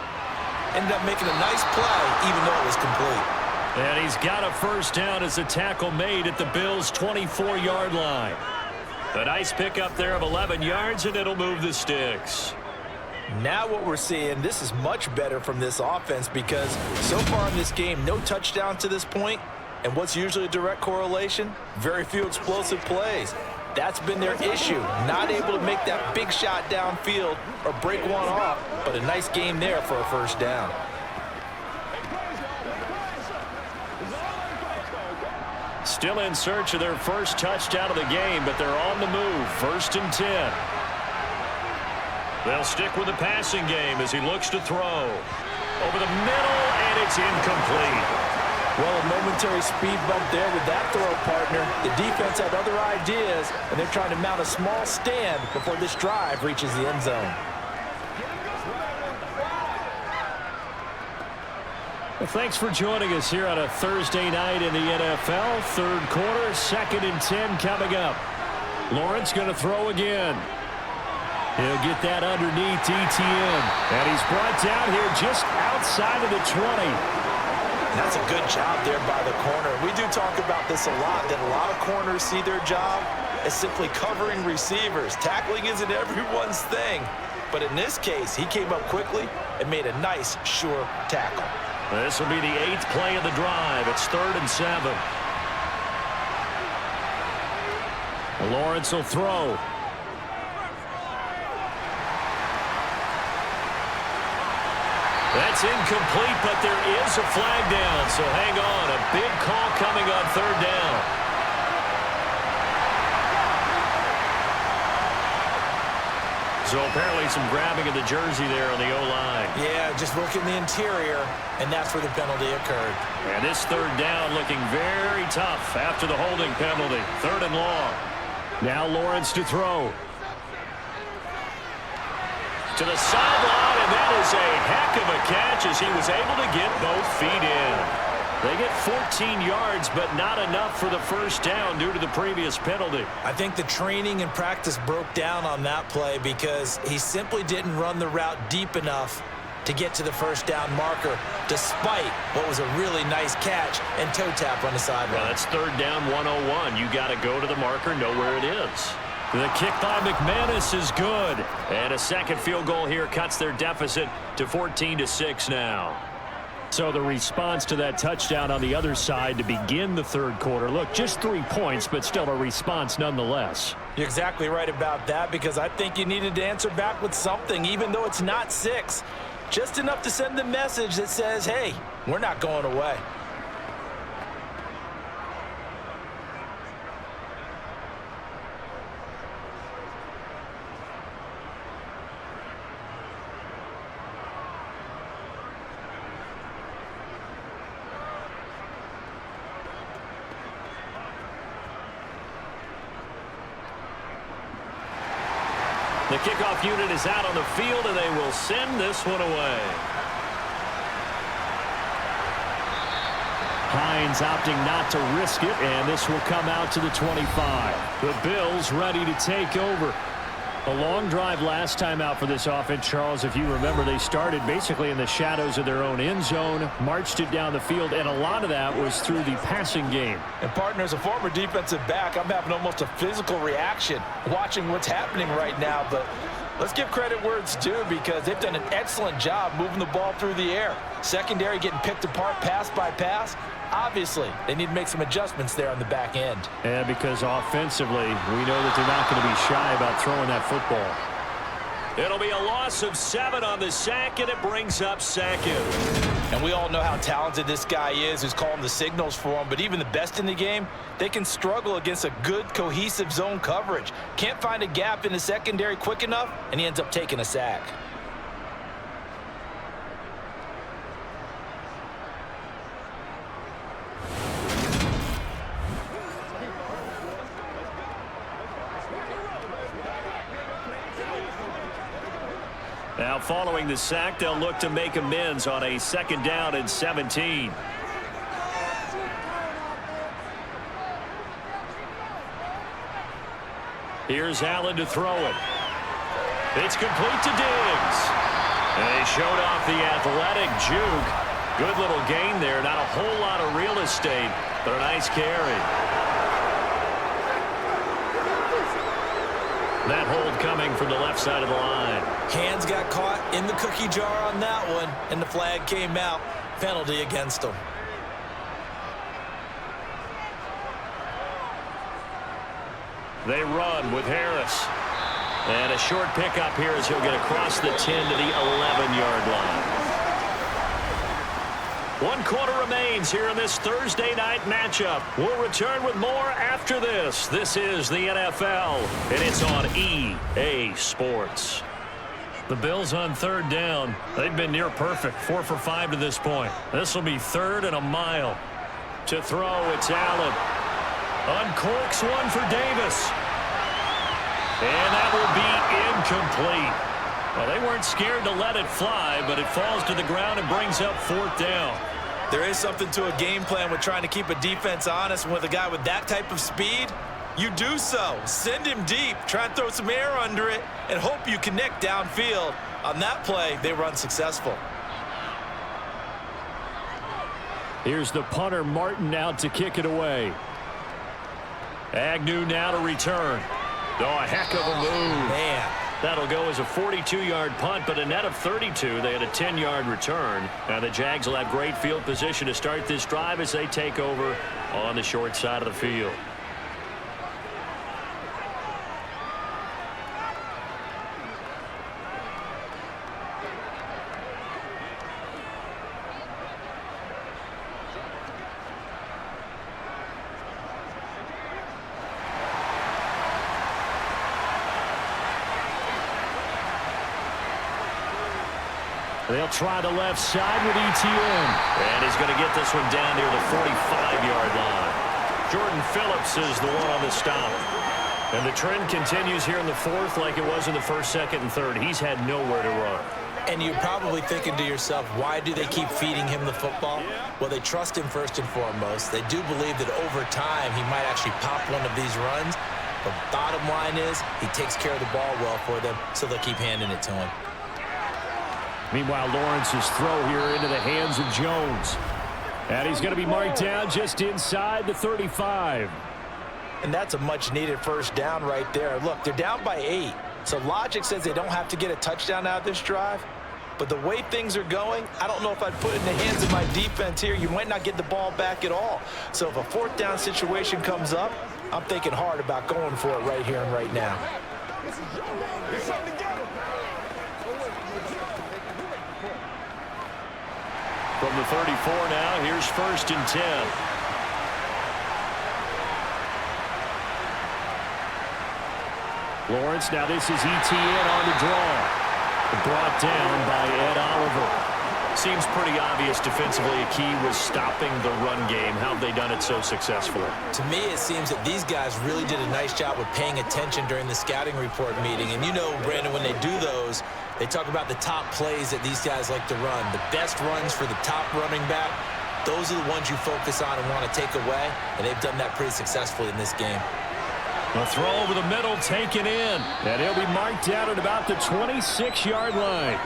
[SPEAKER 3] Ended up making a nice play, even though it was complete.
[SPEAKER 2] And he's got a first down as a tackle made at the Bills' 24-yard line. A nice pickup there of 11 yards, and it'll move the Stix.
[SPEAKER 3] Now what we're seeing, this is much better from this offense because so far in this game, no touchdown to this point. And what's usually a direct correlation? Very few explosive plays. That's been their issue. Not able to make that big shot downfield or break one off, but a nice game there for a first down.
[SPEAKER 2] Still in search of their first touchdown of the game, but they're on the move. 1st and 10. They'll stick with the passing game as he looks to throw. Over the middle, and it's incomplete.
[SPEAKER 3] Well, a momentary speed bump there with that throw, partner. The defense had other ideas, and they're trying to mount a small stand before this drive reaches the end zone.
[SPEAKER 2] Well, thanks for joining us here on a Thursday night in the NFL. Third quarter, 2nd and 10 coming up. Lawrence going to throw again. He'll get that underneath ETN. And he's brought down here just outside of the 20.
[SPEAKER 3] That's a good job there by the corner. We do talk about this a lot, that a lot of corners see their job as simply covering receivers. Tackling isn't everyone's thing. But in this case, he came up quickly and made a nice, sure tackle.
[SPEAKER 2] This will be the 8th play of the drive. It's 3rd and 7. Lawrence will throw. That's incomplete, but there is a flag down, so hang on. A big call coming on 3rd down. So apparently some grabbing of the jersey there on the O-line.
[SPEAKER 3] Yeah, just look in the interior, and that's where the penalty occurred.
[SPEAKER 2] And this 3rd down looking very tough after the holding penalty. 3rd and long. Now Lawrence to throw. To the sideline, and that is a heck of a catch as he was able to get both feet in. They get 14 yards, but not enough for the first down due to the previous penalty.
[SPEAKER 3] I think the training and practice broke down on that play because he simply didn't run the route deep enough to get to the first down marker, despite what was a really nice catch and toe tap on the sideline.
[SPEAKER 2] Well, that's 3rd down 101. You got to go to the marker, know where it is. The kick by McManus is good. And a second field goal here cuts their deficit to 14-6 now. So the response to that touchdown on the other side to begin the 3rd quarter. Look, just 3 points, but still a response nonetheless.
[SPEAKER 3] You're exactly right about that because I think you needed to answer back with something, even though it's not 6. Just enough to send the message that says, hey, we're not going away.
[SPEAKER 2] The kickoff unit is out on the field, and they will send this one away. Hines opting not to risk it, and this will come out to the 25. The Bills ready to take over. A long drive last time out for this offense, Charles. If you remember, they started basically in the shadows of their own end zone, marched it down the field, and a lot of that was through the passing game.
[SPEAKER 3] And, partner, as a former defensive back, I'm having almost a physical reaction watching what's happening right now. But let's give credit where it's due because they've done an excellent job moving the ball through the air. Secondary getting picked apart pass by pass. Obviously, they need to make some adjustments there on the back end.
[SPEAKER 2] And because offensively, we know that they're not going to be shy about throwing that football. It'll be a loss of 7 on the sack, and it brings up 2nd.
[SPEAKER 3] And we all know how talented this guy is who's calling the signals for him. But even the best in the game, they can struggle against a good, cohesive zone coverage. Can't find a gap in the secondary quick enough, and he ends up taking a sack.
[SPEAKER 2] Now following the sack, they'll look to make amends on a 2nd down and 17. Here's Allen to throw it. It's complete to Diggs. And they showed off the athletic juke. Good little gain there. Not a whole lot of real estate, but a nice carry. That hold coming from the left side of the line.
[SPEAKER 3] Hands got caught in the cookie jar on that one, and the flag came out. Penalty against him.
[SPEAKER 2] They run with Harris. And a short pickup here as he'll get across the 10 to the 11-yard line. 1 quarter remains here in this Thursday night matchup. We'll return with more after this. This is the NFL, and it's on EA Sports. The Bills on 3rd down. They've been near perfect, 4 for 5 to this point. This will be 3rd and a mile. To throw, it's Allen. Uncorks one for Davis. And that will be incomplete. Well, they weren't scared to let it fly, but it falls to the ground and brings up 4th down.
[SPEAKER 3] There is something to a game plan with trying to keep a defense honest. And with a guy with that type of speed, you do so. Send him deep, try and throw some air under it, and hope you connect downfield. On that play, they were unsuccessful.
[SPEAKER 2] Here's the punter, Martin, out to kick it away. Agnew now to return. Oh, a heck of a move.
[SPEAKER 3] Man.
[SPEAKER 2] That'll go as a 42-yard punt, but a net of 32. They had a 10-yard return. Now the Jags will have great field position to start this drive as they take over on the short side of the field. They'll try the left side with ETN. And he's going to get this one down near the 45-yard line. Jordan Phillips is the one on the stop. And the trend continues here in the 4th like it was in the 1st, 2nd, and 3rd. He's had nowhere to run.
[SPEAKER 3] And you're probably thinking to yourself, why do they keep feeding him the football? Well, they trust him first and foremost. They do believe that over time he might actually pop one of these runs. The bottom line is he takes care of the ball well for them, so they'll keep handing it to him.
[SPEAKER 2] Meanwhile, Lawrence's throw here into the hands of Jones. And he's going to be marked down just inside the 35.
[SPEAKER 3] And that's a much-needed 1st down right there. Look, they're down by 8. So logic says they don't have to get a touchdown out of this drive. But the way things are going, I don't know if I'd put it in the hands of my defense here. You might not get the ball back at all. So if a 4th down situation comes up, I'm thinking hard about going for it right here and right now.
[SPEAKER 2] From the 34 now, here's 1st and 10. Lawrence, now this is ETN on the draw. Brought down by Ed Oliver. Seems pretty obvious defensively a key was stopping the run game. How have they done it so successfully?
[SPEAKER 3] To me, it seems that these guys really did a nice job of paying attention during the scouting report meeting. And you know, Brandon, when they do those, they talk about the top plays that these guys like to run. The best runs for the top running back, those are the ones you focus on and want to take away. And they've done that pretty successfully in this game.
[SPEAKER 2] A throw over the middle taken in. And he'll be marked down at about the 26-yard line.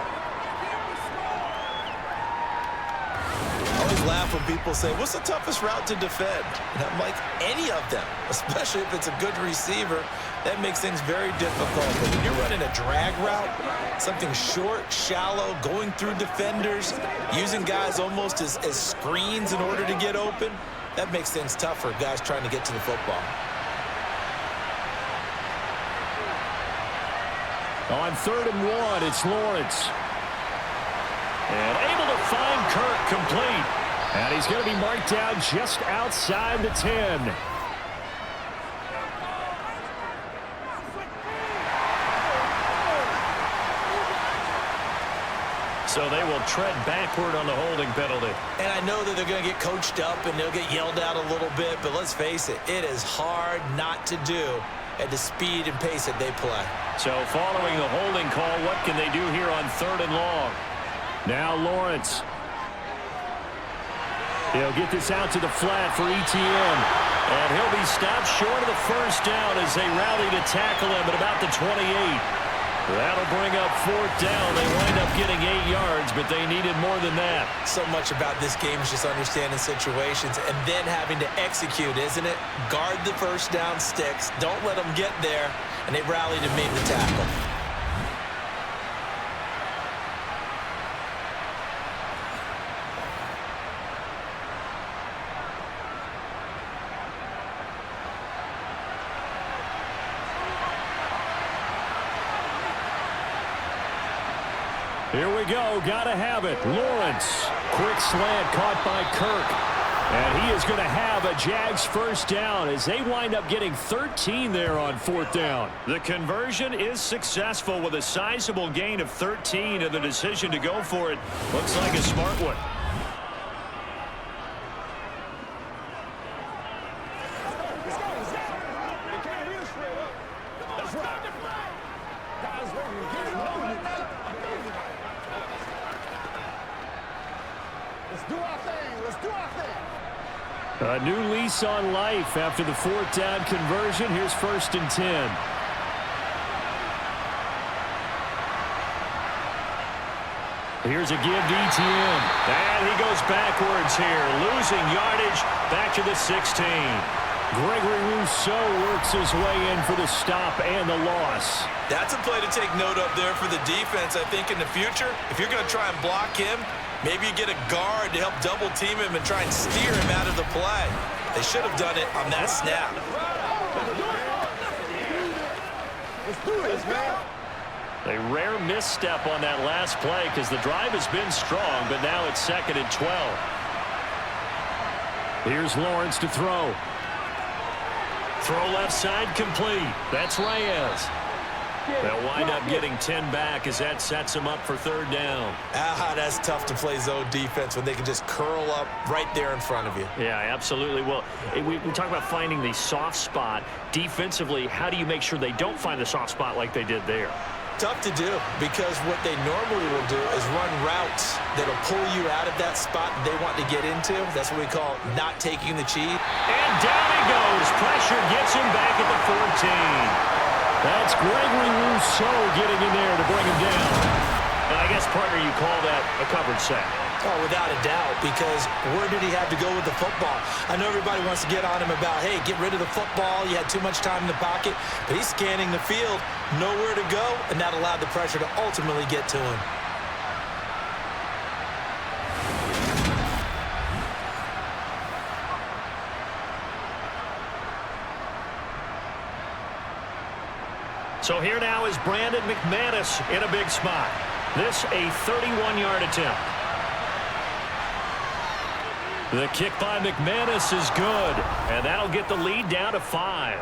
[SPEAKER 3] I always laugh when people say, what's the toughest route to defend? And I'm like, any of them, especially if it's a good receiver. That makes things very difficult. But when you're running a drag route, something short, shallow, going through defenders, using guys almost as screens in order to get open, that makes things tough for guys trying to get to the football.
[SPEAKER 2] On 3rd and 1, it's Lawrence. And able to find Kirk complete. And he's going to be marked down just outside the 10. So they will tread backward on the holding penalty.
[SPEAKER 3] And I know that they're going to get coached up and they'll get yelled at a little bit, but let's face it, it is hard not to do at the speed and pace that they play.
[SPEAKER 2] So following the holding call, what can they do here on 3rd and long? Now Lawrence. He'll get this out to the flat for ETN. And he'll be stopped short of the first down as they rally to tackle him at about the 28. That'll bring up 4th down. They wind up getting 8 yards, but they needed more than that.
[SPEAKER 3] So much about this game is just understanding situations and then having to execute, isn't it? Guard the first down sticks. Don't let them get there. And they rallied and made the tackle.
[SPEAKER 2] Here we go. Gotta have it. Lawrence. Quick slant caught by Kirk. And he is going to have a Jags first down as they wind up getting 13 there on 4th down. The conversion is successful with a sizable gain of 13, and the decision to go for it looks like a smart one. A new lease on life after the 4th down conversion. Here's 1st and 10. Here's a give to ETN. And he goes backwards here, losing yardage back to the 16. Gregory Rousseau works his way in for the stop and the loss.
[SPEAKER 3] That's a play to take note of there for the defense. I think in the future, if you're going to try and block him, maybe you get a guard to help double team him and try and steer him out of the play. They should have done it on that snap.
[SPEAKER 5] Let's do this, man.
[SPEAKER 2] A rare misstep on that last play because the drive has been strong, but now it's 2nd and 12. Here's Lawrence to throw. Throw left side complete. That's Reyes. They'll wind up getting 10 back as that sets them up for 3rd down.
[SPEAKER 3] That's tough to play zone defense when they can just curl up right there in front of you.
[SPEAKER 2] Yeah, absolutely. Well, we talk about finding the soft spot. Defensively, how do you make sure they don't find the soft spot like they did there?
[SPEAKER 3] Tough to do because what they normally will do is run routes that'll pull you out of that spot they want to get into. That's what we call not taking the cheat.
[SPEAKER 2] And down he goes. Pressure gets him back at the 14. That's Gregory Rousseau getting in there to bring him down. And I guess, partner, you call that a coverage sack.
[SPEAKER 3] Oh, without a doubt, because where did he have to go with the football? I know everybody wants to get on him about, hey, get rid of the football. You had too much time in the pocket. But he's scanning the field, nowhere to go, and that allowed the pressure to ultimately get to him.
[SPEAKER 2] So here now is Brandon McManus in a big spot. This a 31-yard attempt. The kick by McManus is good, and that'll get the lead down to 5.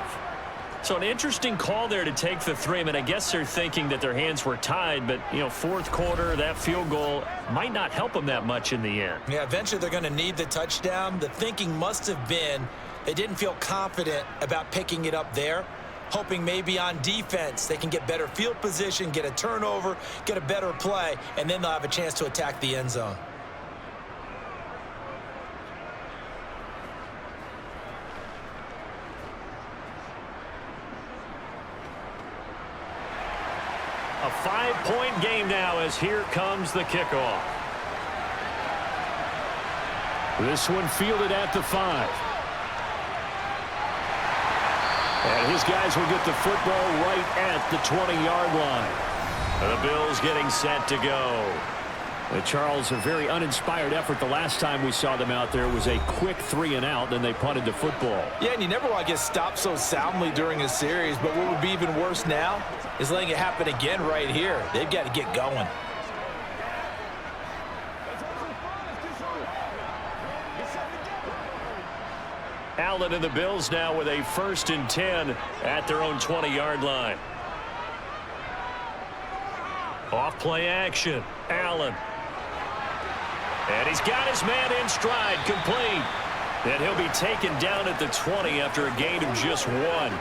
[SPEAKER 2] So an interesting call there to take the 3. I mean, I guess they're thinking that their hands were tied, but, you know, 4th quarter, that field goal might not help them that much in the end.
[SPEAKER 3] Yeah, eventually they're going to need the touchdown. The thinking must have been they didn't feel confident about picking it up there, hoping maybe on defense they can get better field position, get a turnover, get a better play, and then they'll have a chance to attack the end zone.
[SPEAKER 2] A 5-point game now as here comes the kickoff. This one fielded at the 5. And his guys will get the football right at the 20-yard line. The Bills getting set to go. Charles, a very uninspired effort. The last time we saw them out there was a quick 3-and-out, then they punted the football.
[SPEAKER 3] Yeah, and you never want to get stopped so soundly during a series, but what would be even worse now is letting it happen again right here. They've got to get going.
[SPEAKER 2] Allen and the Bills now with a 1st and 10 at their own 20-yard line. Off play action. Allen. And he's got his man in stride, complete. And he'll be taken down at the 20 after a gain of just 1.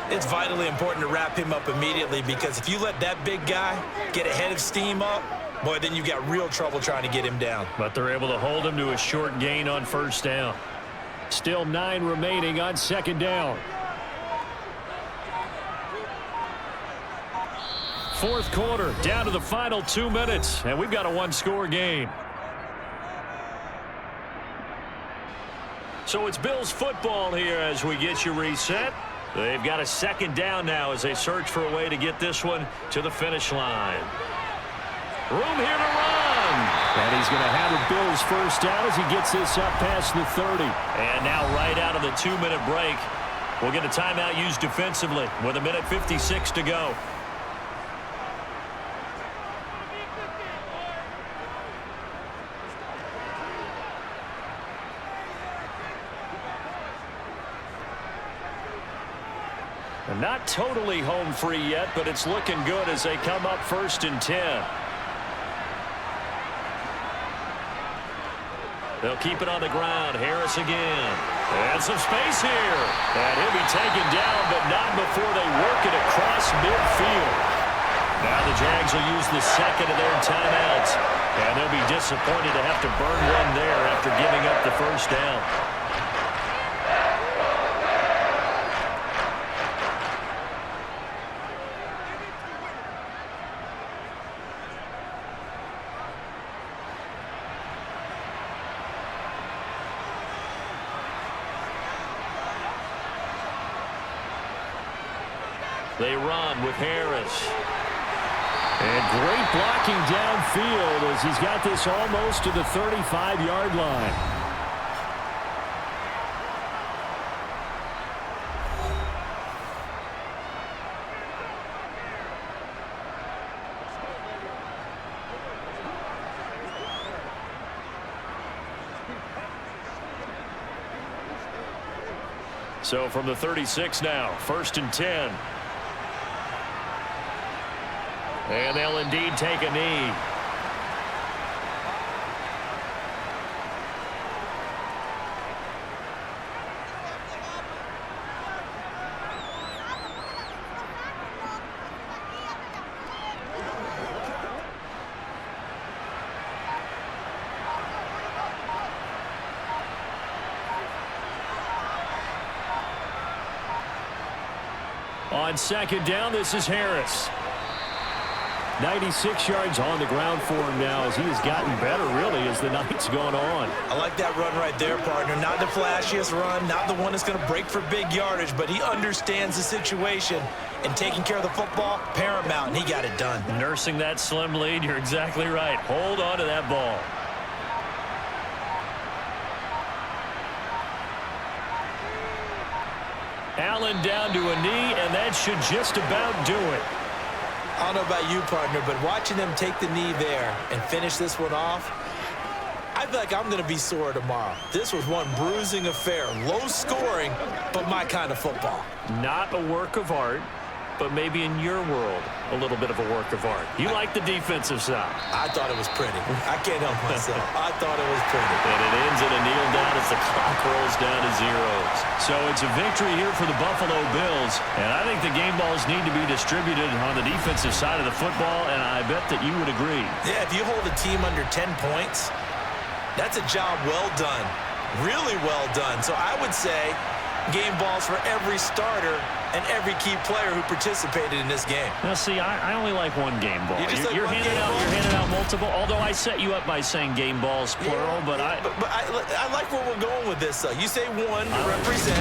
[SPEAKER 3] It's vitally important to wrap him up immediately, because if you let that big guy get a head of steam up, boy, then you've got real trouble trying to get him down.
[SPEAKER 2] But they're able to hold him to a short gain on first down. Still 9 remaining on second down. Fourth quarter, down to the final 2 minutes, and we've got a one-score game. So it's Bills football here as we get you reset. They've got a second down now as they search for a way to get this one to the finish line. Room here to run. And he's going to have the Bills first down as he gets this up past the 30. And now right out of the 2-minute break, we'll get a timeout used defensively with 1:56 to go. Not totally home free yet, but it's looking good as they come up 1st and 10. They'll keep it on the ground. Harris again. And some space here. And he'll be taken down, but not before they work it across midfield. Now the Jags will use the second of their timeouts. And they'll be disappointed to have to burn one there after giving up the first down. They run with Harris. And great blocking downfield as he's got this almost to the 35-yard line. So from the 36 now, 1st and 10. And they'll indeed take a knee. On second down, this is Harris. 96 yards on the ground for him now as he has gotten better, really, as the night's gone on.
[SPEAKER 3] I like that run right there, partner. Not the flashiest run, not the one that's going to break for big yardage, but he understands the situation, and taking care of the football, paramount, and he got it done.
[SPEAKER 2] Nursing that slim lead, you're exactly right. Hold on to that ball. Allen down to a knee, and that should just about do it.
[SPEAKER 3] I don't know about you, partner, but watching them take the knee there and finish this one off, I feel like I'm going to be sore tomorrow. This was one bruising affair. Low scoring, but my kind of football.
[SPEAKER 2] Not a work of art, but maybe in your world, a little bit of a work of art. You like the defensive side.
[SPEAKER 3] I thought it was pretty. I can't help myself. I thought it was pretty.
[SPEAKER 2] And it ends in a kneel down as the clock rolls down to zeros. So it's a victory here for the Buffalo Bills. And I think the game balls need to be distributed on the defensive side of the football, and I bet that you would agree.
[SPEAKER 3] Yeah, if you hold a team under 10 points, that's a job well done. Really well done. So I would say game balls for every starter and every key player who participated in this game.
[SPEAKER 2] Now, see, I only like one game ball. You're handing out multiple, although I set you up by saying game balls, plural,
[SPEAKER 3] yeah,
[SPEAKER 2] but
[SPEAKER 3] I like where we're going with this. You say one to represent.